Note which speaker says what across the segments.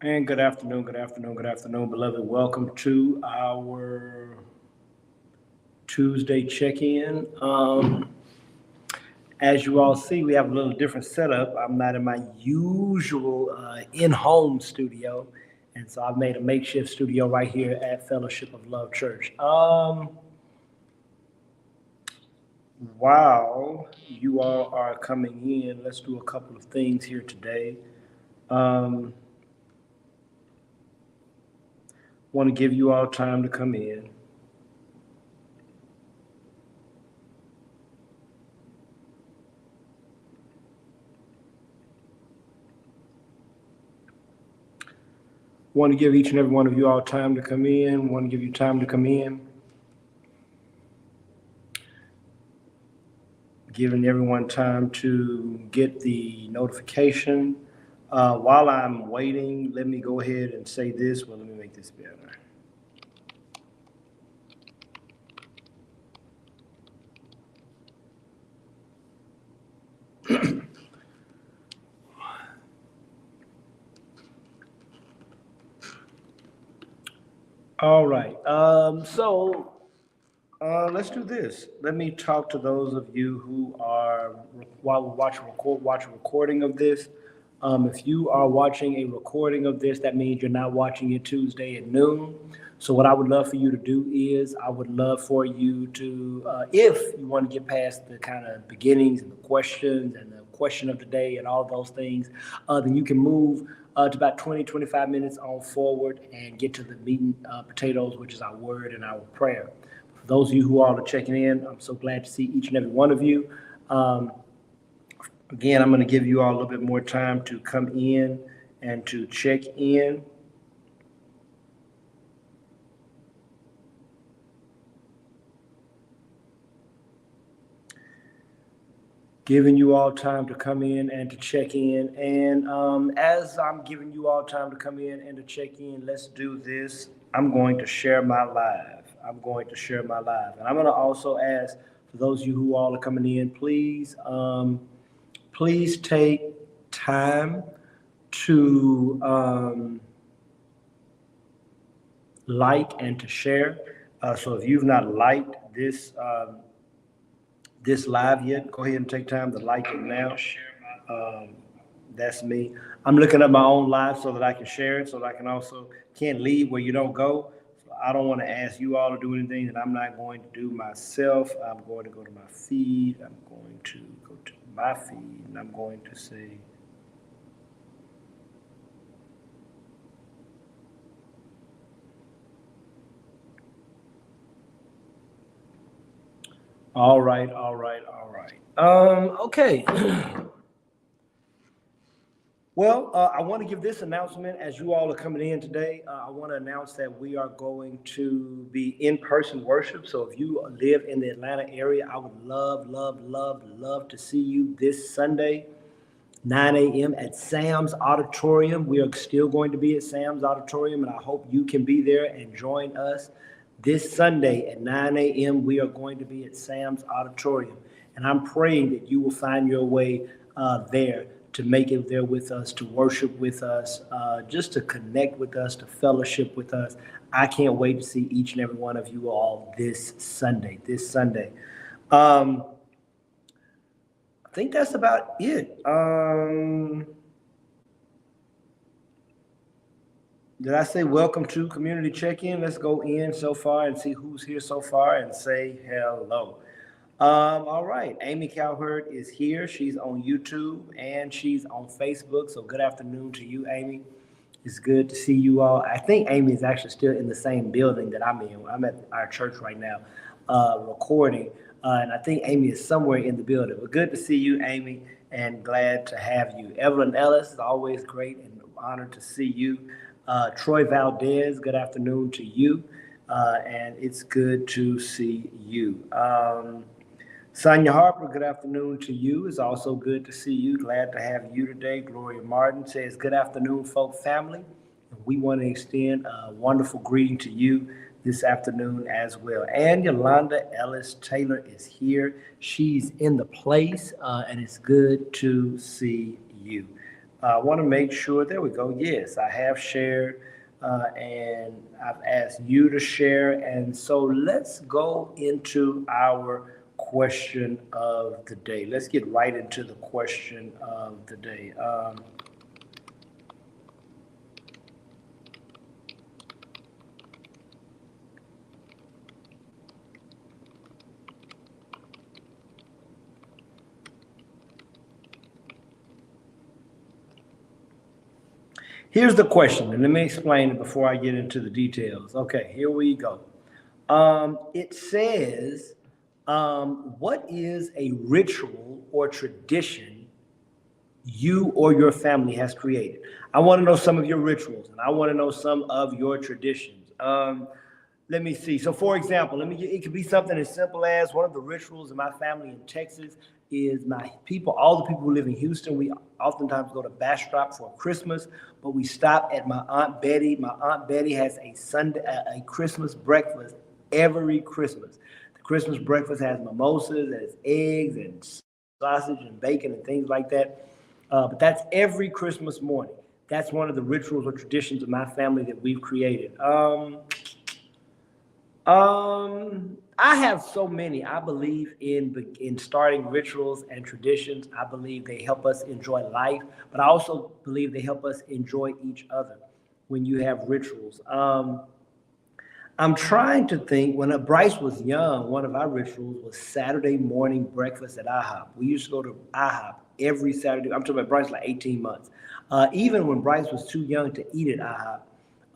Speaker 1: And good afternoon, good afternoon, good afternoon, beloved. Welcome to our Tuesday check-in. As you all see, we have a little different setup. I'm not in my usual in-home studio, and so I've made a makeshift studio right here at Fellowship of Love Church. While you all are coming in, let's do a couple of things here today. Um, Want to give you all time to come in. Want to give each and every one of you all time to come in. Want to give you time to come in. Giving everyone time to get the notification. While I'm waiting, let me go ahead and say this. Well, let me make this better. All right. Let's do this. Let me talk to those of you who are while we watch a recording of this. If you are watching a recording of this, that means you're not watching it Tuesday at noon. So what I would love for you to do is I would love for you to, if you want to get past the kind of beginnings and the questions and the question of the day and all those things, then you can move to about 20, 25 minutes on forward and get to the meat and potatoes, which is our word and our prayer. For those of you who are checking in, I'm so glad to see each and every one of you. Um, Again, I'm going to give you all a little bit more time to come in and to check in. Giving you all time to come in and to check in. And as I'm giving you all time to come in and to check in, let's do this. I'm going to share my live. I'm going to share my live. And I'm going to also ask for those of you who all are coming in, please take time to like and to share. So if you've not liked this live yet, go ahead and take time to like it now. Um, that's me. I'm looking at my own live so that I can share it, so that I can also can't leave where you don't go. So I don't want to ask you all to do anything that I'm not going to do myself. I'm going to go to my feed. I'm going to go to my feed, and I'm going to say. All right, all right, all right. Okay. Well, I want to give this announcement as you all are coming in today. I want to announce that we are going to be in person worship. So if you live in the Atlanta area, I would love, love, love, love to see you this Sunday, 9 a.m. at Sam's Auditorium. We are still going to be at Sam's Auditorium, and I hope you can be there and join us this Sunday at 9 a.m. We are going to be at Sam's Auditorium, and I'm praying that you will find your way there to make it there with us, to worship with us, just to connect with us, to fellowship with us. I can't wait to see each and every one of you all this Sunday. This Sunday. Um, I think that's about it. Did I say welcome to community check-in? Let's go in so far and see who's here so far and say hello. All right, Amy Cowherd is here. She's on YouTube and she's on Facebook. So good afternoon to you, Amy. It's good to see you all. I think Amy is actually still in the same building that I'm in. I'm at our church right now, recording, and I think Amy is somewhere in the building. But good to see you, Amy, and glad to have you. Evelyn Ellis is always great and honored to see you. Troy Valdez, good afternoon to you, and it's good to see you. Sonia Harper, good afternoon to you. It's also good to see you. Glad to have you today. Gloria Martin says, good afternoon, folk family. We want to extend a wonderful greeting to you this afternoon as well. And Yolanda Ellis Taylor is here. She's in the place, and it's good to see you. I want to make sure, there we go. Yes, I have shared and I've asked you to share. And so let's go into our question of the day. Let's get right into the question of the day. Here's the question, and let me explain it before I get into the details. Okay, here we go. It says, what is a ritual or tradition you or your family has created? I want to know some of your rituals, and I want to know some of your traditions. Let me see. So, for example, it could be something as simple as one of the rituals in my family in Texas is all the people who live in Houston, we oftentimes go to Bastrop for Christmas, but we stop at my Aunt Betty. My Aunt Betty has a Christmas breakfast every Christmas. The Christmas breakfast has mimosas, has eggs and sausage and bacon and things like that. But that's every Christmas morning. That's one of the rituals or traditions of my family that we've created. I have so many. I believe in starting rituals and traditions. I believe they help us enjoy life, but I also believe they help us enjoy each other when you have rituals. I'm trying to think. When Bryce was young, one of our rituals was Saturday morning breakfast at IHOP. We used to go to IHOP every Saturday. I'm talking about Bryce like 18 months. Even when Bryce was too young to eat at IHOP,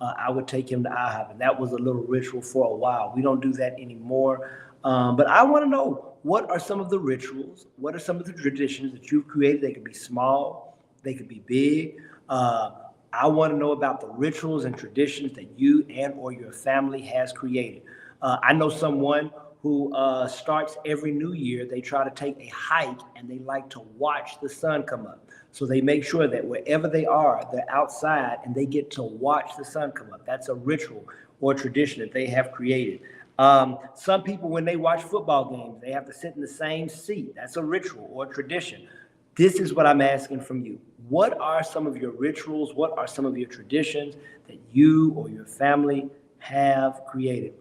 Speaker 1: I would take him to IHOP, and that was a little ritual for a while. We don't do that anymore. But I want to know, what are some of the rituals? What are some of the traditions that you've created? They could be small, they could be big. I want to know about the rituals and traditions that you and or your family has created. I know someone who starts every new year, they try to take a hike and they like to watch the sun come up. So they make sure that wherever they are, they're outside and they get to watch the sun come up. That's a ritual or tradition that they have created. Some people, when they watch football games, they have to sit in the same seat. That's a ritual or tradition. This is what I'm asking from you. What are some of your rituals? What are some of your traditions that you or your family have created?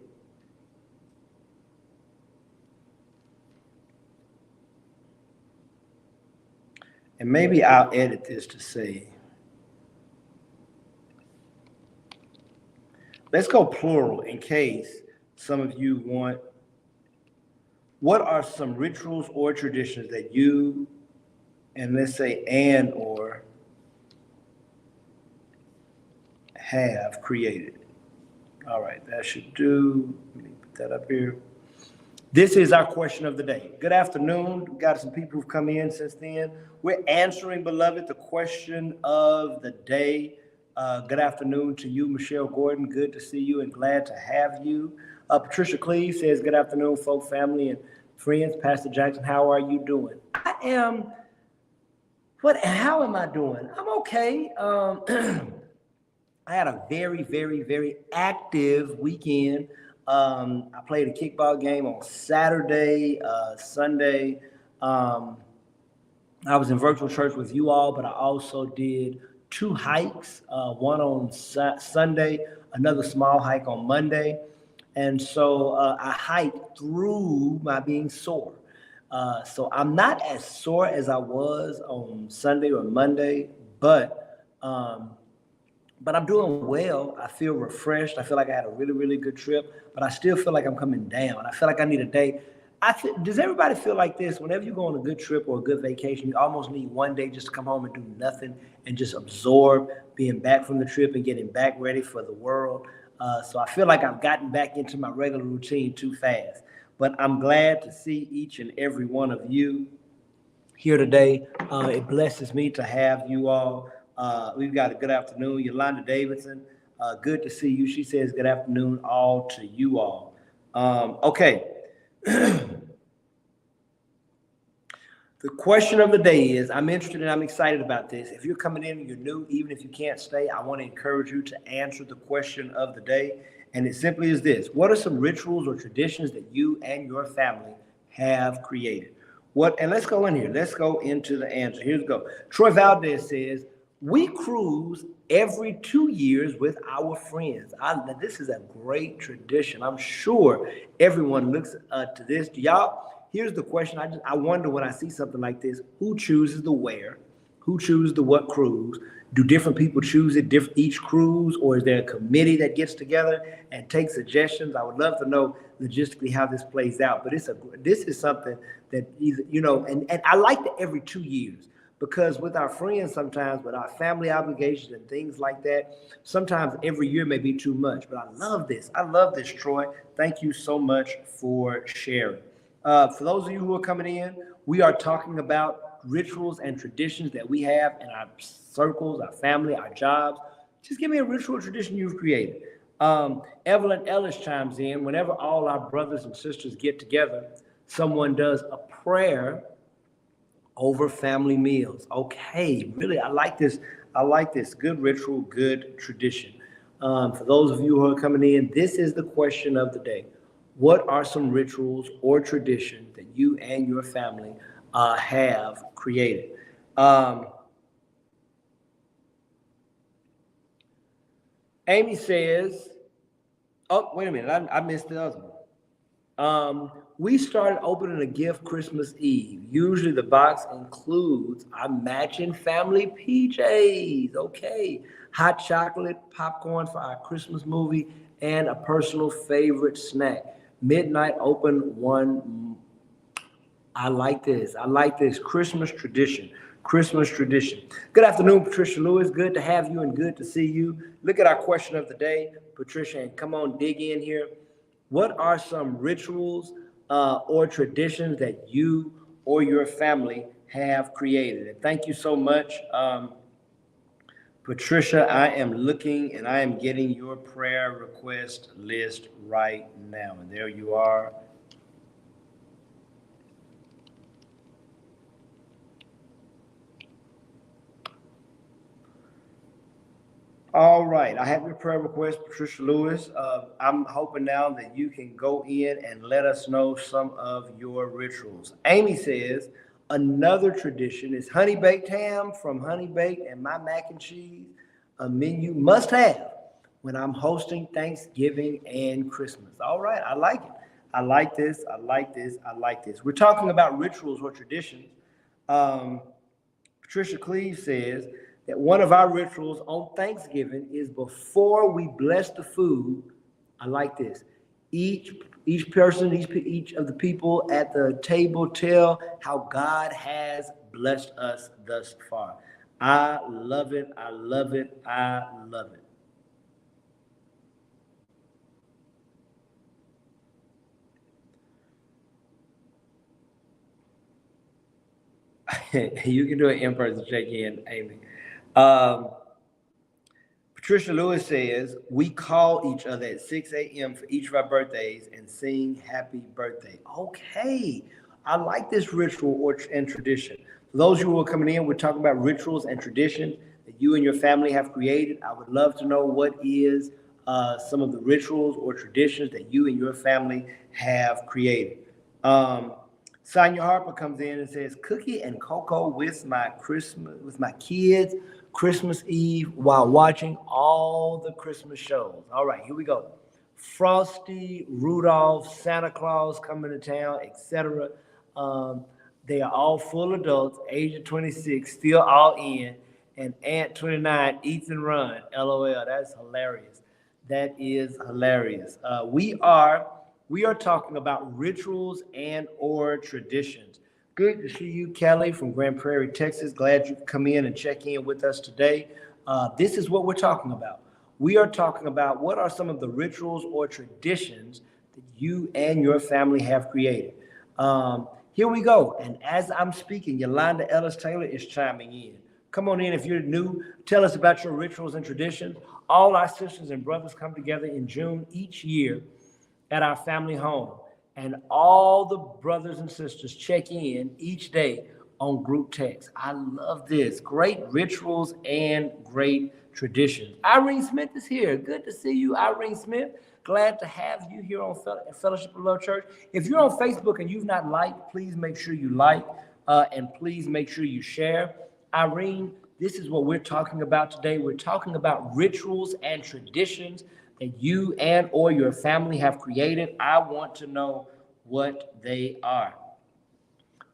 Speaker 1: And maybe I'll edit this to say, let's go plural in case some of you want. What are some rituals or traditions that you, and let's say and or, have created? All right, that should do. Let me put that up here. This is our question of the day. Good afternoon. We've got some people who've come in since then. We're answering, beloved, the question of the day. Good afternoon to you, Michelle Gordon. Good to see you and glad to have you. Patricia Cleve says, good afternoon, folk, family, and friends. Pastor Jackson, how are you doing? How am I doing? I'm okay. I had a very, very, very active weekend. I played a kickball game on Saturday, Sunday. I was in virtual church with you all, but I also did 2 hikes, one on Sunday, another small hike on Monday. And so I hiked through my being sore. So I'm not as sore as I was on Sunday or Monday, but I'm doing well. I feel refreshed. I feel like I had a really, really good trip, but I still feel like I'm coming down. I feel like I need a day. Does everybody feel like this? Whenever you go on a good trip or a good vacation, you almost need one day just to come home and do nothing and just absorb being back from the trip and getting back ready for the world. So I feel like I've gotten back into my regular routine too fast. But I'm glad to see each and every one of you here today. It blesses me to have you all. We've got a good afternoon. Yolanda Davidson, good to see you. She says good afternoon all to you all. Okay. The question of the day is, I'm interested and I'm excited about this. If you're coming in and you're new, even if you can't stay, I want to encourage you to answer the question of the day. And it simply is this: what are some rituals or traditions that you and your family have created? And let's go in here. Let's go into the answer. Here's go. Troy Valdez says, We cruise every 2 years with our friends. This is a great tradition. I'm sure everyone looks to this. Y'all, here's the question. I wonder when I see something like this, who chooses the where? Who chooses the what cruise? Do different people choose it each cruise, or is there a committee that gets together and takes suggestions? I would love to know logistically how this plays out. But this is something that either, and I like the every 2 years. Because with our friends, sometimes with our family obligations and things like that, sometimes every year may be too much. But I love this. I love this, Troy. Thank you so much for sharing. For those of you who are coming in, we are talking about rituals and traditions that we have in our circles, our family, our jobs. Just give me a ritual or tradition you've created. Evelyn Ellis chimes in. Whenever all our brothers and sisters get together, someone does a prayer over family meals. Okay, really, I like this. I like this. Good ritual, good tradition. For those of you who are coming in, this is the question of the day. What are some rituals or traditions that you and your family have created? Amy says, oh, wait a minute, I missed the other one. We started opening a gift Christmas Eve. Usually the box includes our matching family PJs. Okay. Hot chocolate, popcorn for our Christmas movie, and a personal favorite snack. Midnight open one. I like this. I like this. Christmas tradition. Christmas tradition. Good afternoon, Patricia Lewis. Good to have you and good to see you. Look at our question of the day, Patricia, and come on, dig in here. What are some rituals or traditions that you or your family have created? And thank you so much, Patricia. I am looking and I am getting your prayer request list right now. And there you are. All right, I have your prayer request, Patricia Lewis. I'm hoping now that you can go in and let us know some of your rituals. Amy says another tradition is honey baked ham from Honey Baked and my mac and cheese, a menu must have when I'm hosting Thanksgiving and Christmas. All right, I like it. I like this. I like this. I like this. We're talking about rituals or traditions. Patricia Cleave says that one of our rituals on Thanksgiving is before we bless the food. I like this. Each person, each of the people at the table tell how God has blessed us thus far. I love it. I love it. I love it. You can do an in-person check-in, Amy. Patricia Lewis says, we call each other at 6 a.m. for each of our birthdays and sing happy birthday. Okay. I like this ritual and tradition. For those who are coming in, we're talking about rituals and traditions that you and your family have created. I would love to know what is some of the rituals or traditions that you and your family have created. Sonia Harper comes in and says, cookie and cocoa with my kids, Christmas Eve while watching all the Christmas shows. All right, here we go. Frosty, Rudolph, Santa Claus coming to town, etc. They are all full adults, age of 26, still all in, and Aunt 29 eats and run. LOL, that's hilarious. That is hilarious. We are talking about rituals and or traditions. Good to see you, Kelly from Grand Prairie, Texas. Glad you could come in and check in with us today. This is what we're talking about. We are talking about what are some of the rituals or traditions that you and your family have created. Here we go. And as I'm speaking, Yolanda Ellis Taylor is chiming in. Come on in if you're new. Tell us about your rituals and traditions. All our sisters and brothers come together in June each year at our family home. And all the brothers and sisters check in each day on group text. I love this. Great rituals and great traditions. Irene Smith is here. Good to see you, Irene Smith. Glad to have you here on Fellowship of Love Church. If you're on Facebook and you've not liked, please make sure you like and please make sure you share. Irene, This is what we're talking about today. We're talking about rituals and traditions that you and or your family have created. I want to know what they are.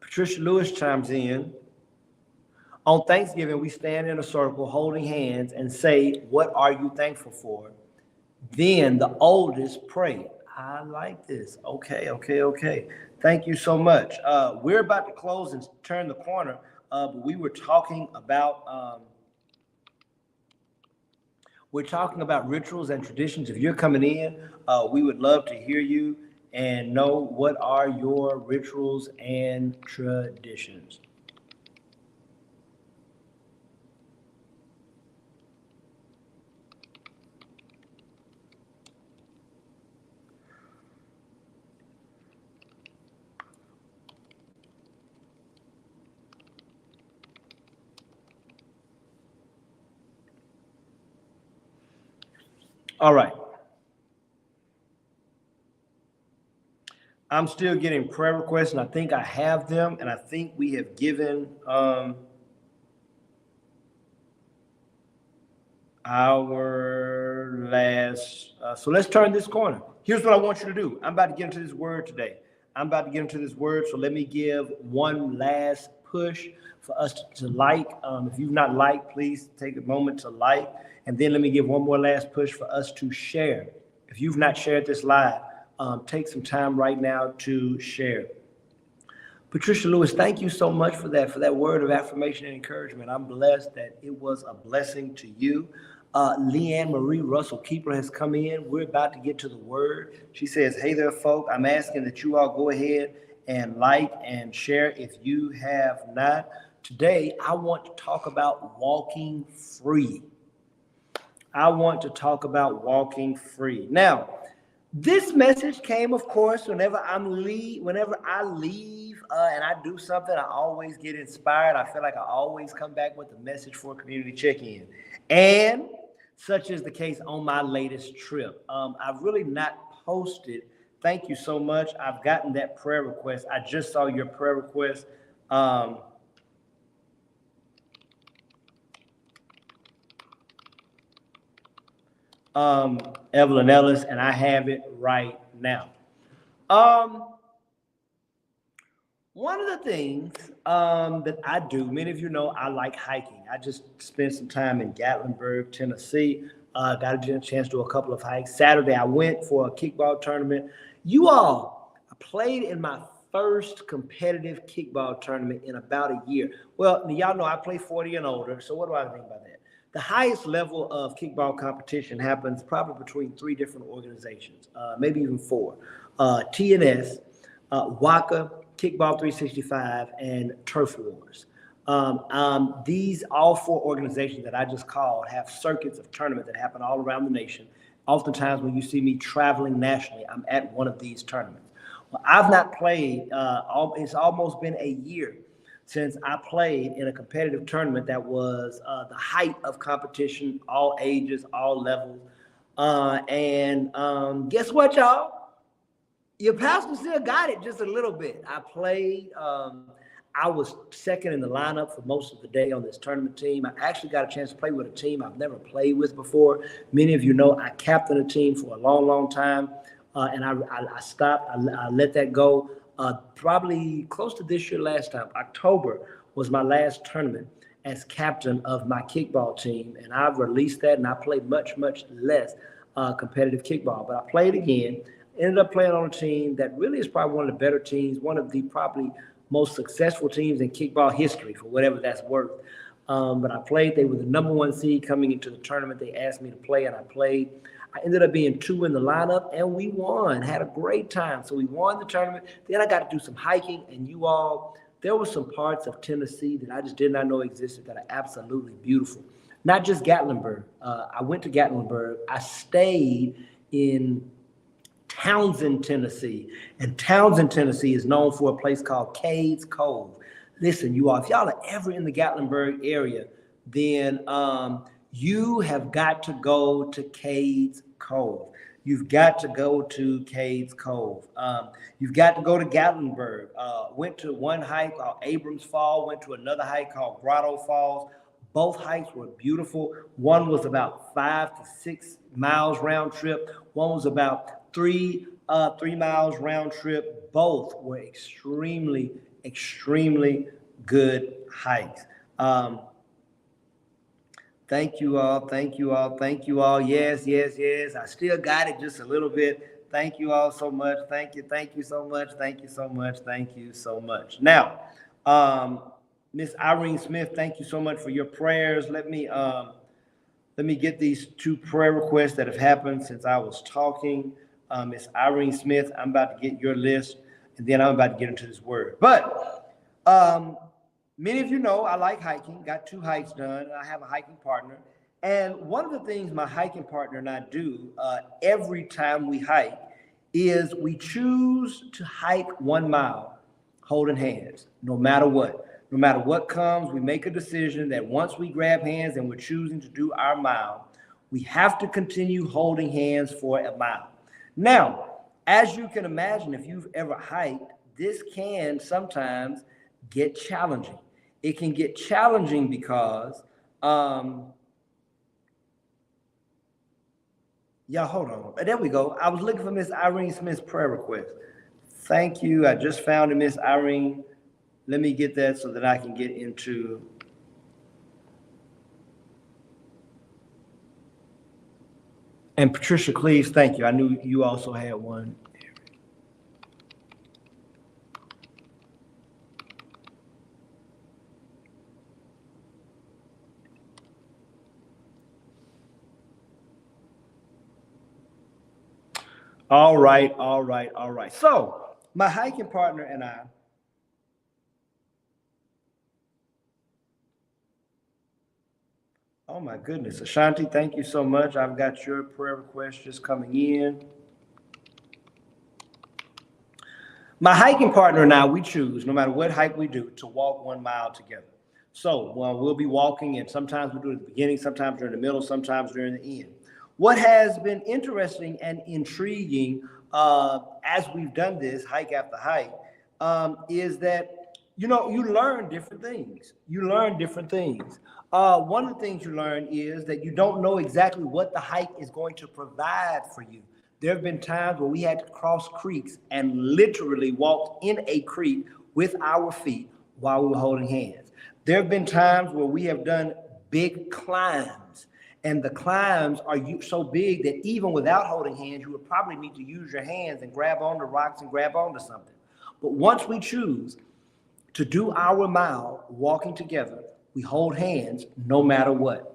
Speaker 1: Patricia Lewis chimes in. On Thanksgiving, we stand in a circle holding hands and say, "What are you thankful for?" Then the oldest pray. I like this. Okay. Thank you so much. We're about to close and turn the corner, but we were talking about rituals and traditions. If you're coming in, we would love to hear you and know what are your rituals and traditions. All right. I'm still getting prayer requests, and I think I have them, and I think we have given our last. So let's turn this corner. Here's what I want you to do. I'm about to get into this word today. So let me give one last push for us to like. If you've not liked, please take a moment to like. And then let me give one more last push for us to share. If you've not shared this live, take some time right now to share. Patricia Lewis, thank you so much for that word of affirmation and encouragement. I'm blessed that it was a blessing to you. Leanne Marie Russell Keeper has come in. We're about to get to the word. She says, "Hey there, folk. I'm asking that you all go ahead and like and share if you have not." Today, I want to talk about walking free. Now, this message came, of course, whenever I leave and I do something, I always get inspired. I feel like I always come back with a message for community check-in. And such is the case on my latest trip. I've really not posted. Thank you so much. I've gotten that prayer request. I just saw your prayer request. Evelyn Ellis, and I have it right now. One of the things that I do, many of you know, I like hiking. I just spent some time in Gatlinburg, Tennessee. Got a chance to do a couple of hikes. Saturday, I went for a kickball tournament. I played in my first competitive kickball tournament in about a year. Well, y'all know I play 40 and older, so what do I mean by that? The highest level of kickball competition happens probably between 3 different organizations, maybe even 4. TNS, WACA, Kickball 365, and Turf Wars. These all 4 organizations that I just called have circuits of tournaments that happen all around the nation. Oftentimes when you see me traveling nationally, I'm at one of these tournaments. Well, I've not played, it's almost been a year since I played in a competitive tournament that was the height of competition, all ages, all levels. Guess what, y'all? Your pastor still got it just a little bit. I played. I was second in the lineup for most of the day on this tournament team. I actually got a chance to play with a team I've never played with before. Many of you know I captained a team for a long, long time, and I stopped. I let that go. Probably close to this year last time. October was my last tournament as captain of my kickball team, and I've released that, and I played much, much less competitive kickball. But I played again. Ended up playing on a team that really is probably one of the better teams, one of the probably most successful teams in kickball history, for whatever that's worth. But I played. They were the number 1 seed coming into the tournament. They asked me to play, and I played. I ended up being 2 in the lineup, and we won. Had a great time. So we won the tournament. Then I got to do some hiking, and there were some parts of Tennessee that I just did not know existed that are absolutely beautiful. Not just Gatlinburg. I went to Gatlinburg. I stayed in Townsend, Tennessee. And Townsend, Tennessee is known for a place called Cades Cove. Listen, you all, if y'all are ever in the Gatlinburg area, then you have got to go to Cades Cove. You've got to go to Cades Cove. You've got to go to Gatlinburg. Went to one hike called Abrams Fall, went to another hike called Grotto Falls. Both hikes were beautiful. One was about 5 to 6 miles round trip. One was about 3 miles round trip. Both were extremely, extremely good hikes. Thank you all. Thank you all. Thank you all. Yes, yes, yes. I still got it just a little bit. Thank you all so much. Thank you. Thank you so much. Thank you so much. Thank you so much. Now, Miss Irene Smith, thank you so much for your prayers. Let me get these 2 prayer requests that have happened since I was talking. Miss Irene Smith, I'm about to get your list, and then I'm about to get into this word. But many of you know I like hiking. Got 2 hikes done. I have a hiking partner, and one of the things my hiking partner and I do every time we hike is we choose to hike 1 mile holding hands, no matter what. No matter what comes, we make a decision that once we grab hands and we're choosing to do our mile, we have to continue holding hands for a mile. Now, as you can imagine, if you've ever hiked, this can sometimes get challenging. It can get challenging because, hold on. There we go. I was looking for Miss Irene Smith's prayer request. Thank you. I just found it, Miss Irene. Let me get that so that I can get into. And Patricia Cleves, thank you. I knew you also had one. All right, all right, all right. So my hiking partner and I, oh my goodness, Ashanti, thank you so much. I've got your prayer request just coming in. My hiking partner and I, we choose, no matter what hike we do, to walk 1 mile together. So we'll be walking, and sometimes we do it at the beginning, sometimes during the middle, sometimes during the end. What has been interesting and intriguing as we've done this hike after hike is that, you learn different things. You learn different things. One of the things you learn is that you don't know exactly what the hike is going to provide for you. There have been times where we had to cross creeks and literally walked in a creek with our feet while we were holding hands. There have been times where we have done big climbs, and the climbs are so big that even without holding hands, you would probably need to use your hands and grab onto rocks and grab onto something. But once we choose to do our mile walking together, we hold hands no matter what.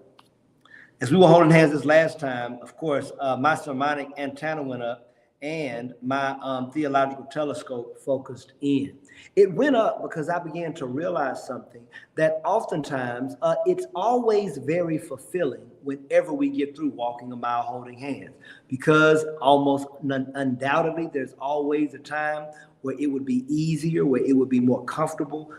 Speaker 1: As we were holding hands this last time, of course, my sermonic antenna went up and my theological telescope focused in. It went up because I began to realize something, that oftentimes it's always very fulfilling whenever we get through walking a mile holding hands, because almost undoubtedly there's always a time where it would be easier, where it would be more comfortable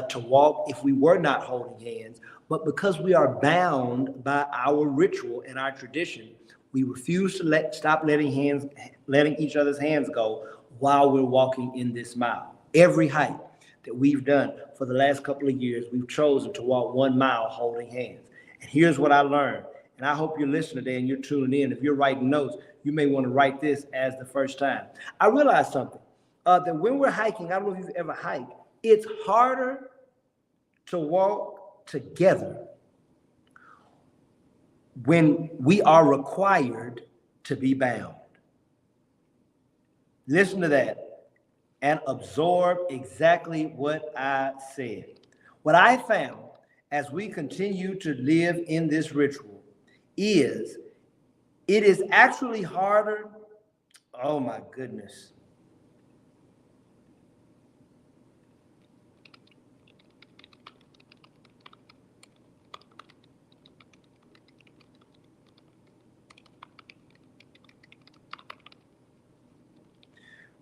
Speaker 1: to walk if we were not holding hands. But because we are bound by our ritual and our tradition, we refuse to stop letting each other's hands go while we're walking in this mile. Every hike that we've done for the last couple of years, we've chosen to walk 1 mile holding hands. And here's what I learned. And I hope you're listening today and you're tuning in. If you're writing notes, you may want to write this as the first time. I realized something, that when we're hiking, I don't know if you've ever hiked, it's harder to walk together when we are required to be bound. Listen to that and absorb exactly what I said. What I found as we continue to live in this ritual is it is actually harder. Oh my goodness.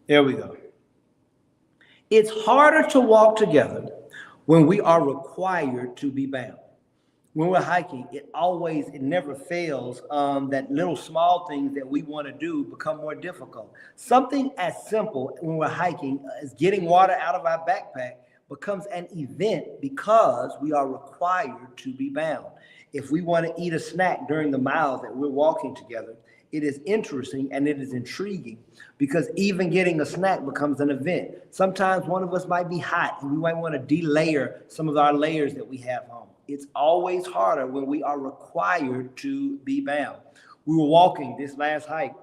Speaker 1: There we go. It's harder to walk together when we are required to be bound. When we're hiking, it never fails that little small things that we want to do become more difficult. Something as simple when we're hiking as getting water out of our backpack becomes an event because we are required to be bound. If we want to eat a snack during the mile that we're walking together, it is interesting and it is intriguing because even getting a snack becomes an event. Sometimes one of us might be hot and we might want to delayer some of our layers that we have on. It's always harder when we are required to be bound. We were walking this last hike,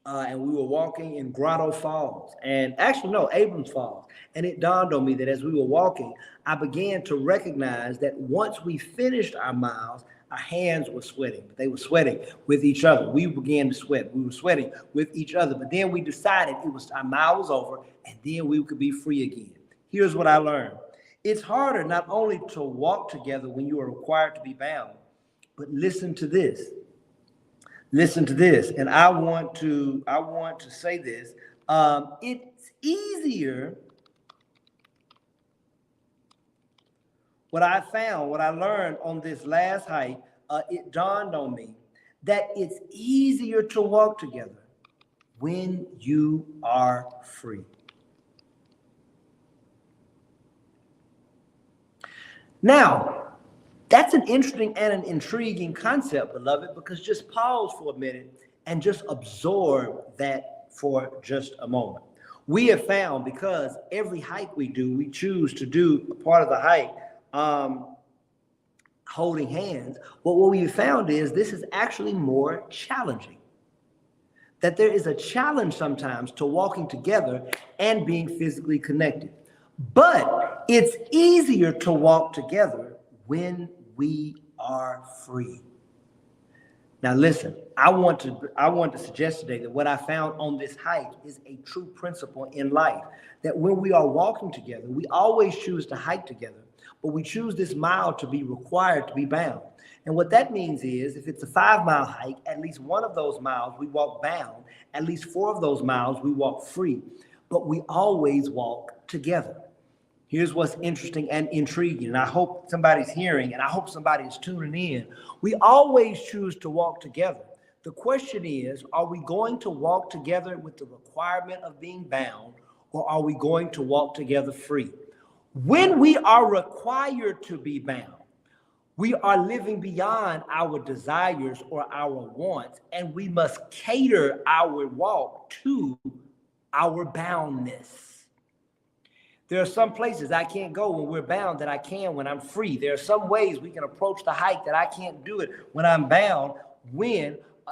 Speaker 1: and we were walking in Grotto Falls, and actually, no, Abrams Falls. And it dawned on me that as we were walking, I began to recognize that once we finished our miles, our hands were sweating. They were sweating with each other. We began to sweat. We were sweating with each other. But then we decided our mile was over, and then we could be free again. Here's what I learned. It's harder not only to walk together when you are required to be bound, but listen to this. Listen to this. And I want to say this. It's easier. What I learned on this last hike, it dawned on me that it's easier to walk together when you are free. Now, that's an interesting and an intriguing concept, beloved, because just pause for a minute and just absorb that for just a moment. We have found, because every hike we do, we choose to do a part of the hike holding hands. But what we found is this is actually more challenging. That there is a challenge sometimes to walking together and being physically connected. But it's easier to walk together when we are free. Now listen, I want to suggest today that what I found on this hike is a true principle in life. That when we are walking together, we always choose to hike together, but we choose this mile to be required to be bound. And what that means is if it's a 5-mile hike, at least one of those miles we walk bound, at least 4 of those miles we walk free, but we always walk together. Here's what's interesting and intriguing, and I hope somebody's hearing, and I hope somebody's tuning in. We always choose to walk together. The question is, are we going to walk together with the requirement of being bound, or are we going to walk together free? When we are required to be bound, we are living beyond our desires or our wants, and we must cater our walk to our boundness. There are some places I can't go when we're bound that I can when I'm free. There are some ways we can approach the hike that I can't do it when I'm bound,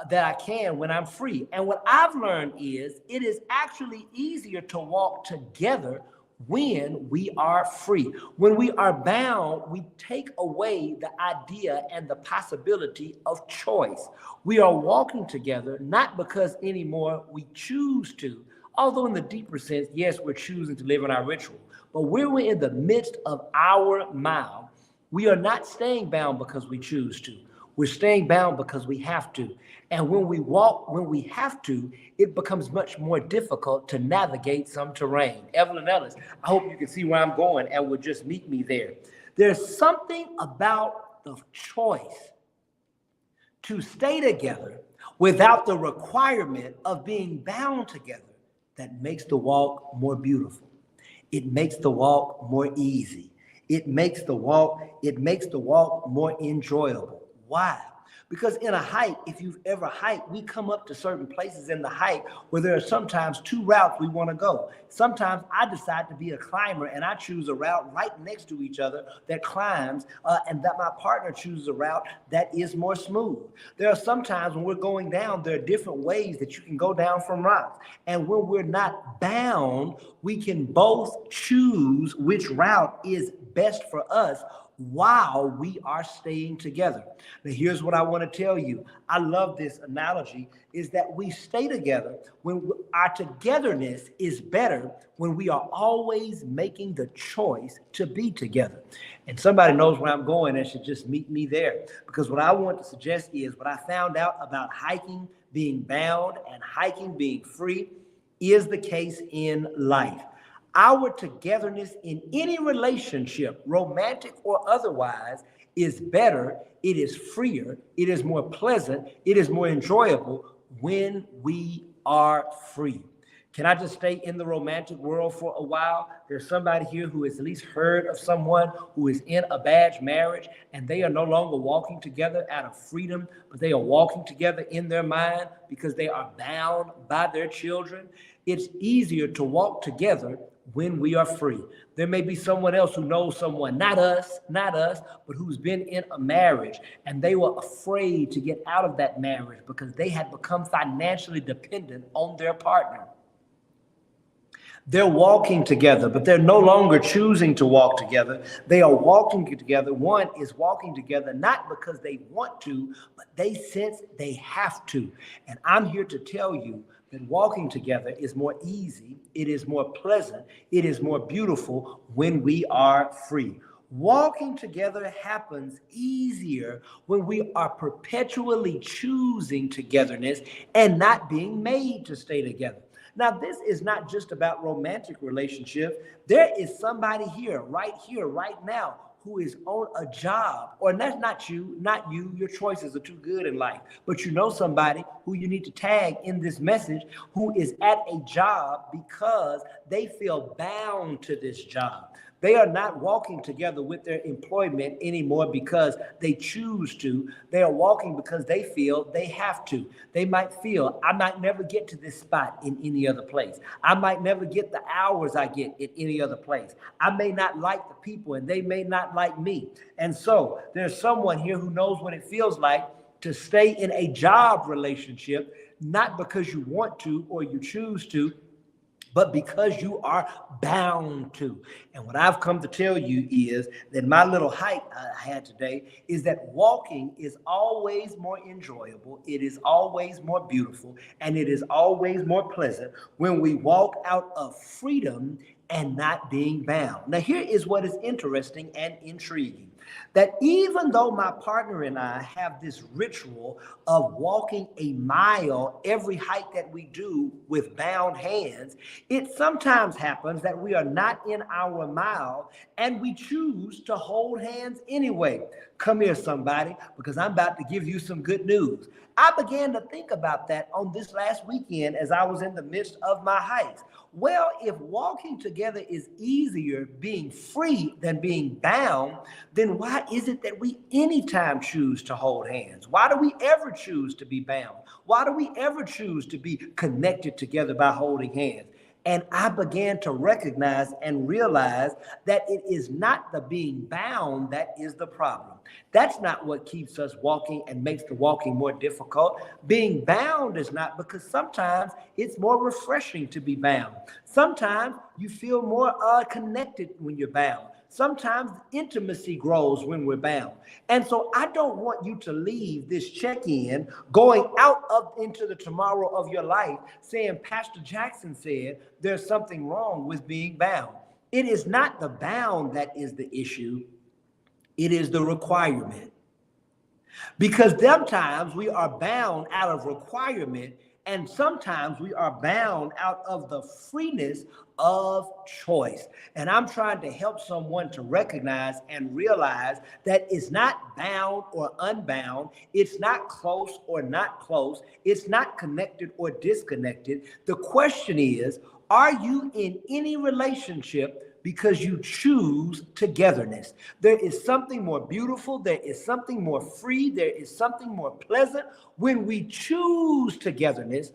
Speaker 1: that I can when I'm free. And what I've learned is it is actually easier to walk together when we are free. When we are bound, we take away the idea and the possibility of choice. We are walking together not because anymore we choose to, although in the deeper sense, yes, we're choosing to live in our ritual. But when we're in the midst of our mile, we are not staying bound because we choose to. We're staying bound because we have to. And when we walk, when we have to, it becomes much more difficult to navigate some terrain. Evelyn Ellis, I hope you can see where I'm going and will just meet me there. There's something about the choice to stay together without the requirement of being bound together that makes the walk more beautiful. It makes the walk more easy. It makes the walk more enjoyable. Why? Because in a hike, if you've ever hiked, we come up to certain places in the hike where there are sometimes 2 routes we want to go. Sometimes I decide to be a climber and I choose a route right next to each other that climbs, and that my partner chooses a route that is more smooth. There are sometimes when we're going down, there are different ways that you can go down from rocks. And when we're not bound, we can both choose which route is best for us while we are staying together. Now, here's what I want to tell you. I love this analogy, is that we stay together when our togetherness is better when we are always making the choice to be together. And somebody knows where I'm going and should just meet me there. Because what I want to suggest is what I found out about hiking being bound and hiking being free is the case in life. Our togetherness in any relationship, romantic or otherwise, is better, it is freer, it is more pleasant, it is more enjoyable when we are free. Can I just stay in the romantic world for a while? There's somebody here who has at least heard of someone who is in a bad marriage and they are no longer walking together out of freedom, but they are walking together in their mind because they are bound by their children. It's easier to walk together when we are free. There may be someone else who knows someone, not us, but who's been in a marriage and they were afraid to get out of that marriage because they had become financially dependent on their partner. They're walking together, but they're no longer choosing to walk together. They are walking together. One is walking together not because they want to, but they sense they have to. And I'm here to tell you that walking together is more easy, it is more pleasant, it is more beautiful when we are free. Walking together happens easier when we are perpetually choosing togetherness and not being made to stay together. Now, this is not just about romantic relationships. There is somebody here, right now, who is on a job, or that's not you, your choices are too good in life, but you know somebody who you need to tag in this message who is at a job because they feel bound to this job. They are not walking together with their employment anymore because they choose to. They are walking because they feel they have to. They might feel, I might never get to this spot in any other place. I might never get the hours I get in any other place. I may not like the people and they may not like me. And so there's someone here who knows what it feels like to stay in a job relationship, not because you want to or you choose to, but because you are bound to. And what I've come to tell you is that my little hike I had today is that walking is always more enjoyable. It is always more beautiful, and it is always more pleasant when we walk out of freedom and not being bound. Now, here is what is interesting and intriguing. That even though my partner and I have this ritual of walking a mile every hike that we do with bound hands, it sometimes happens that we are not in our mile and we choose to hold hands anyway. Come here, somebody, because I'm about to give you some good news. I began to think about that on this last weekend as I was in the midst of my hikes. Well, if walking together is easier being free than being bound, then why is it that we anytime choose to hold hands? Why do we ever choose to be bound? Why do we ever choose to be connected together by holding hands? And I began to recognize and realize that it is not the being bound that is the problem. That's not what keeps us walking and makes the walking more difficult. Being bound is not, because sometimes it's more refreshing to be bound. Sometimes you feel more connected when you're bound. Sometimes intimacy grows when we're bound. And so I don't want you to leave this check-in going out into the tomorrow of your life saying, Pastor Jackson said there's something wrong with being bound. It is not the bound that is the issue. It is the requirement. Because sometimes we are bound out of requirement, and sometimes we are bound out of the freeness of choice. And I'm trying to help someone to recognize and realize that it's not bound or unbound. It's not close or not close. It's not connected or disconnected. The question is, are you in any relationship because you choose togetherness? There is something more beautiful. There is something more free. There is something more pleasant when we choose togetherness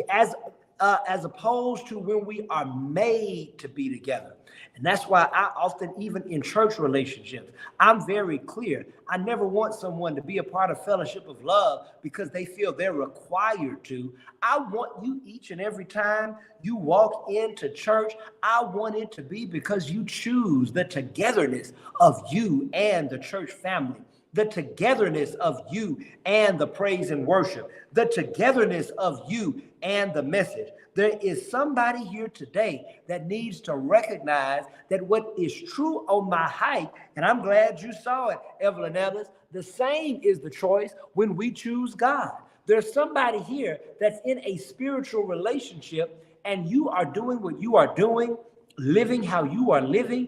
Speaker 1: as opposed to when we are made to be together. And that's why I often, even in church relationships, I'm very clear. I never want someone to be a part of Fellowship of Love because they feel they're required to. I want you each and every time you walk into church, I want it to be because you choose the togetherness of you and the church family, the togetherness of you and the praise and worship, the togetherness of you and the message. There is somebody here today that needs to recognize that what is true on my hike, and I'm glad you saw it, Evelyn Ellis, the same is the choice when we choose God. There's somebody here that's in a spiritual relationship and you are doing what you are doing, living how you are living,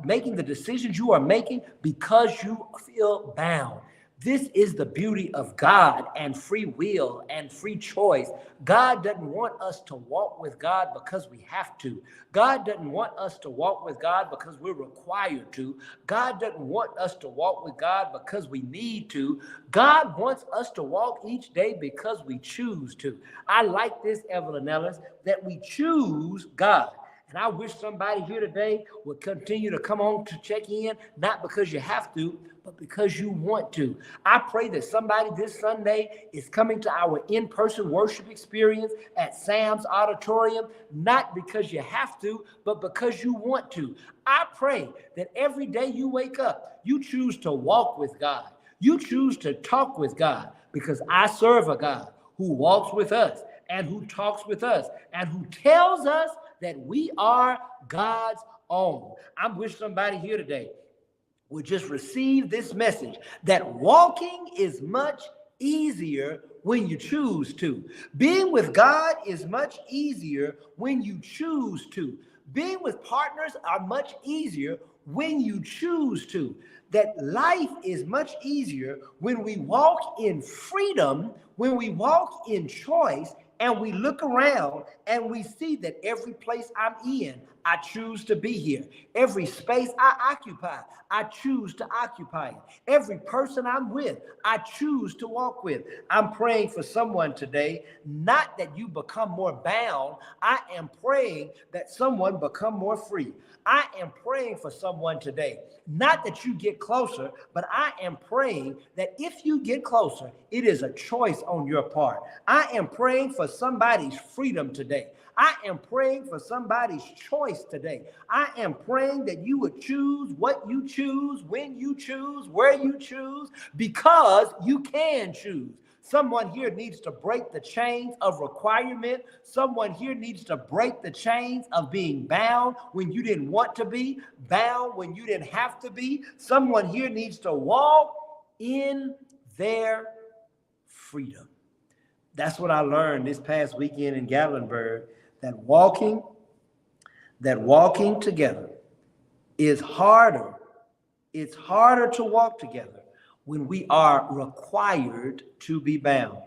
Speaker 1: making the decisions you are making because you feel bound. This is the beauty of God and free will and free choice. God doesn't want us to walk with God because we have to. God doesn't want us to walk with God because we're required to. God doesn't want us to walk with God because we need to. God wants us to walk each day because we choose to. I like this, Evelyn Ellis, that we choose God. And I wish somebody here today would continue to come on to check in, not because you have to, but because you want to. I pray that somebody this Sunday is coming to our in-person worship experience at Sam's Auditorium, not because you have to, but because you want to. I pray that every day you wake up, you choose to walk with God. You choose to talk with God, because I serve a God who walks with us and who talks with us and who tells us that we are God's own. I wish somebody here today would just receive this message that walking is much easier when you choose to. Being with God is much easier when you choose to. Being with partners are much easier when you choose to. That life is much easier when we walk in freedom, when we walk in choice, and we look around and we see that every place I'm in, I choose to be here. Every space I occupy, I choose to occupy it. Every person I'm with, I choose to walk with. I'm praying for someone today, not that you become more bound. I am praying that someone become more free. I am praying for someone today, not that you get closer, but I am praying that if you get closer, it is a choice on your part. I am praying for somebody's freedom today. I am praying for somebody's choice today. I am praying that you would choose what you choose, when you choose, where you choose, because you can choose. Someone here needs to break the chains of requirement. Someone here needs to break the chains of being bound when you didn't want to be, bound when you didn't have to be. Someone here needs to walk in their freedom. That's what I learned this past weekend in Gatlinburg, that walking together is harder. It's harder to walk together when we are required to be bound.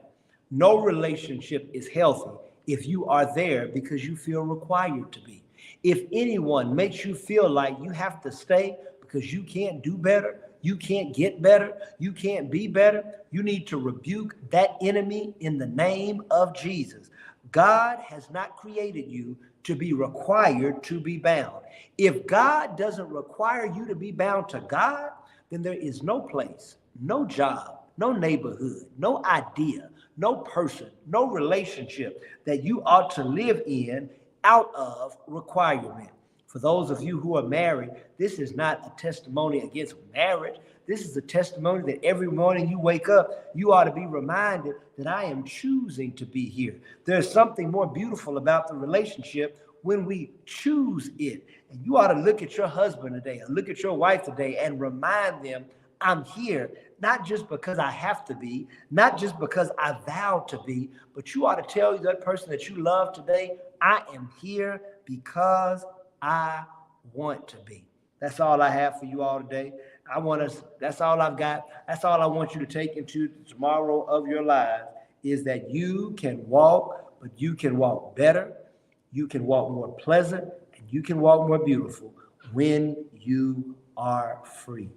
Speaker 1: No relationship is healthy if you are there because you feel required to be. If anyone makes you feel like you have to stay because you can't do better, you can't get better, you can't be better, you need to rebuke that enemy in the name of Jesus. God has not created you to be required to be bound. If God doesn't require you to be bound to God, then there is no place, no job, no neighborhood, no idea, no person, no relationship that you ought to live in out of requirement. For those of you who are married, this is not a testimony against marriage. This is a testimony that every morning you wake up, you ought to be reminded that I am choosing to be here. There's something more beautiful about the relationship when we choose it. And you ought to look at your husband today, or look at your wife today, and remind them, I'm here, not just because I have to be, not just because I vow to be, but you ought to tell that person that you love today, I am here because I want to be. That's all I have for you all today. That's all I've got. That's all I want you to take into tomorrow of your lives, is that you can walk, but you can walk better, you can walk more pleasant, and you can walk more beautiful when you are free.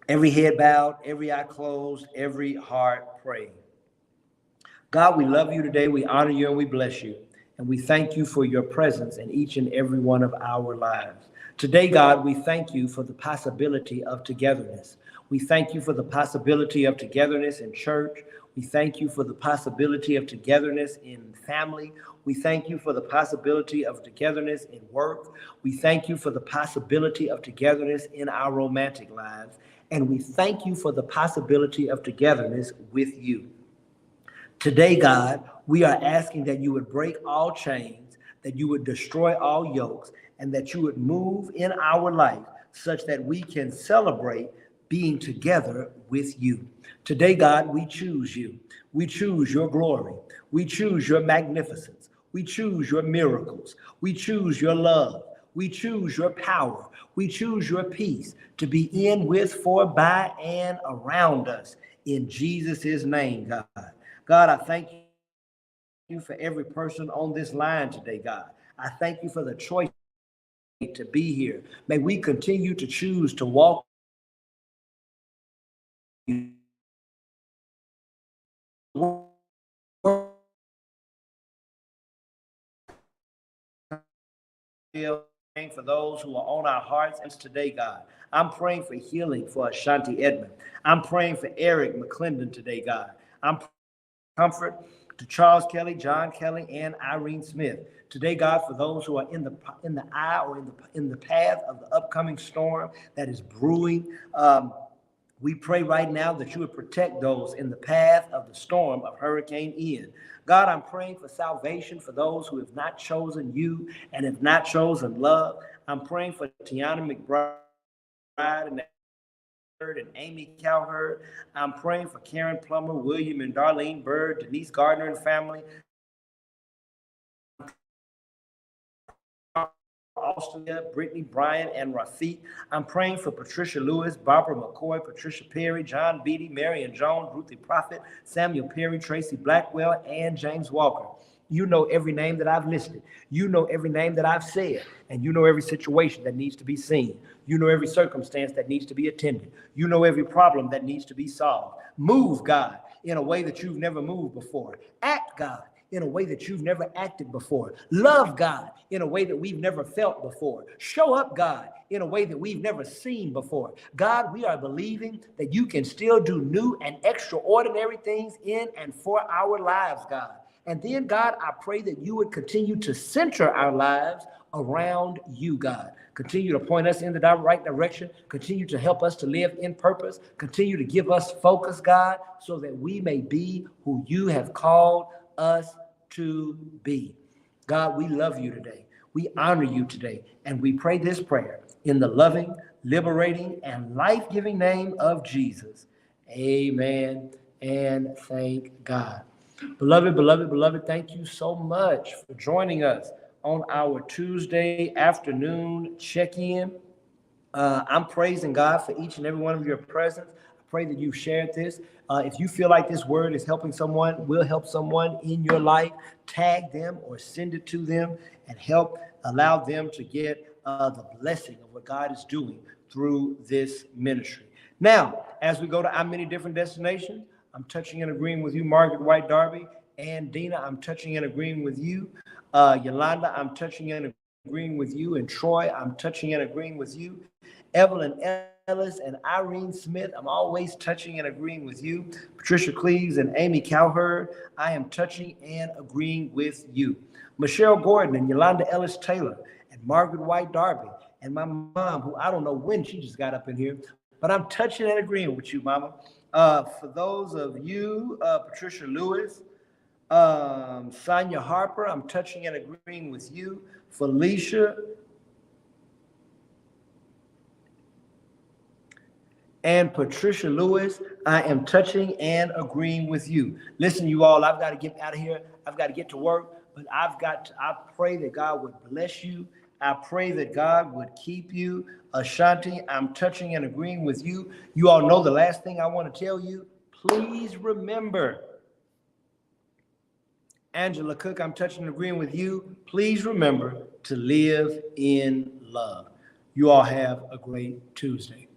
Speaker 1: Every head bowed, every eye closed, every heart praying. God, we love you today. We honor you and we bless you. And we thank you for your presence in each and every one of our lives. Today, God, we thank you for the possibility of togetherness. We thank you for the possibility of togetherness in church. We thank you for the possibility of togetherness in family. We thank you for the possibility of togetherness in work. We thank you for the possibility of togetherness in our romantic lives. And we thank you for the possibility of togetherness with you. Today, God, we are asking that you would break all chains, that you would destroy all yokes, and that you would move in our life such that we can celebrate being together with you. Today, God, we choose you. We choose your glory. We choose your magnificence. We choose your miracles. We choose your love. We choose your power. We choose your peace to be in, with, for, by, and around us. In Jesus' name, God. God, I thank you for every person on this line today, God. I thank you for the choice to be here. May we continue to choose to walk for those who are on our hearts today, God. I'm praying for healing for Ashanti Edmond. I'm praying for Eric McClendon today, God. I'm comfort to Charles Kelly, John Kelly, and Irene Smith. Today, God, for those who are in the eye or in the path of the upcoming storm that is brewing, we pray right now that you would protect those in the path of the storm of Hurricane Ian. God, I'm praying for salvation for those who have not chosen you and have not chosen love. I'm praying for Tiana McBride and Amy Cowherd. I'm praying for Karen Plummer, William and Darlene Bird, Denise Gardner and family. Austria, Brittany Bryant, and Rafiq. I'm praying for Patricia Lewis, Barbara McCoy, Patricia Perry, John Beatty, Marion Jones, Ruthie Prophet, Samuel Perry, Tracy Blackwell, and James Walker. You know every name that I've listed. You know every name that I've said. And you know every situation that needs to be seen. You know every circumstance that needs to be attended. You know every problem that needs to be solved. Move, God, in a way that you've never moved before. Act, God, in a way that you've never acted before. Love, God, in a way that we've never felt before. Show up, God, in a way that we've never seen before. God, we are believing that you can still do new and extraordinary things in and for our lives, God. And then, God, I pray that you would continue to center our lives around you, God. Continue to point us in the right direction. Continue to help us to live in purpose. Continue to give us focus, God, so that we may be who you have called us to be. God, we love you today. We honor you today. And we pray this prayer in the loving, liberating, and life-giving name of Jesus. Amen. And thank God. Beloved, beloved, beloved, thank you so much for joining us on our Tuesday afternoon check-in. I'm praising God for each and every one of your presence. I pray that you've shared this. If you feel like this word is helping someone, will help someone in your life, tag them or send it to them and help allow them to get the blessing of what God is doing through this ministry. Now, as we go to our many different destinations, I'm touching and agreeing with you, Margaret White Darby, and Dina, I'm touching and agreeing with you. Yolanda, I'm touching and agreeing with you. And Troy, I'm touching and agreeing with you. Evelyn Ellis and Irene Smith, I'm always touching and agreeing with you. Patricia Cleves and Amy Cowherd, I am touching and agreeing with you. Michelle Gordon and Yolanda Ellis Taylor and Margaret White Darby and my mom, who I don't know when she just got up in here, but I'm touching and agreeing with you, Mama. For those of you, Patricia Lewis, Sonia Harper, I'm touching and agreeing with you. Felicia and Patricia Lewis, I am touching and agreeing with you. Listen, you all, I've got to get out of here. I've got to get to work, but I pray that God would bless you. I pray that God would keep you. Ashanti, I'm touching and agreeing with you. You all know the last thing I want to tell you. Please remember, Angela Cook, I'm touching and agreeing with you. Please remember to live in love. You all have a great Tuesday.